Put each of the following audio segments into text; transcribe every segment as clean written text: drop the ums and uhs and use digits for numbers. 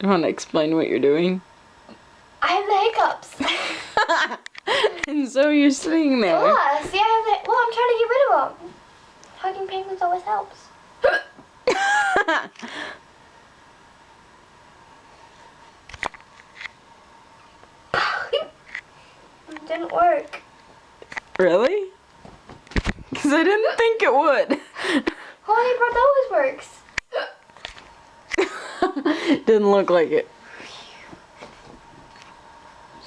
You want to explain what you're doing? I have the hiccups. And so you're sitting there. Yeah, see, I have the. Well, I'm trying to get rid of them. Hugging penguins always helps. It didn't work. Really? Because I didn't think it would. Holy Bro always works. Didn't look like it.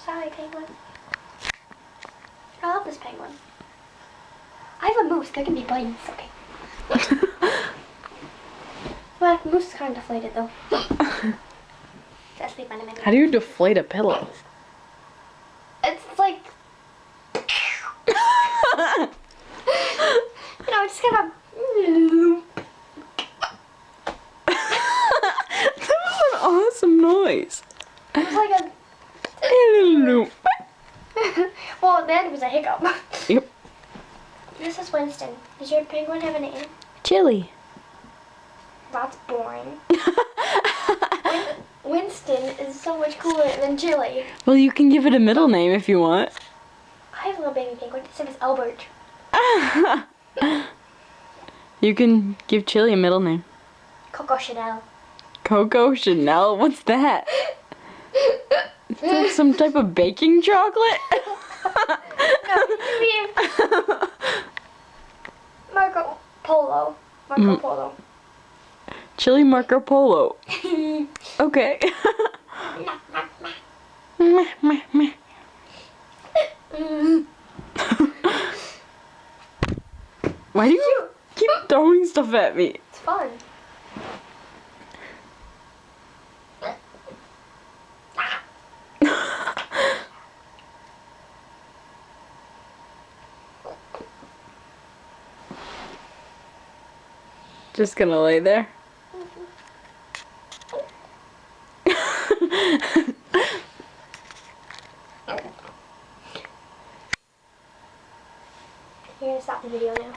Sorry, penguin. I love this penguin. I have a moose. They're gonna be buddies. Okay. Well, moose is kind of deflated though. Just sleep on a minute. How do you deflate a pillow? It's like. You know, it's kind of. That was an awesome noise. It was like a. Well, at the end it was a hiccup. Yep. This is Winston. Does your penguin have a name? Chili. That's boring. Winston is so much cooler than Chili. Well, you can give it a middle name if you want. I have a little baby penguin. His name is Albert. You can give Chili a middle name. Coco Chanel. Coco Chanel? What's that? It's like some type of baking chocolate? No, you mean Marco Polo. Marco Polo. Chili Marco Polo. Okay. Why do you keep throwing stuff at me? It's fun. Just gonna lay there? You're gonna stop the video now.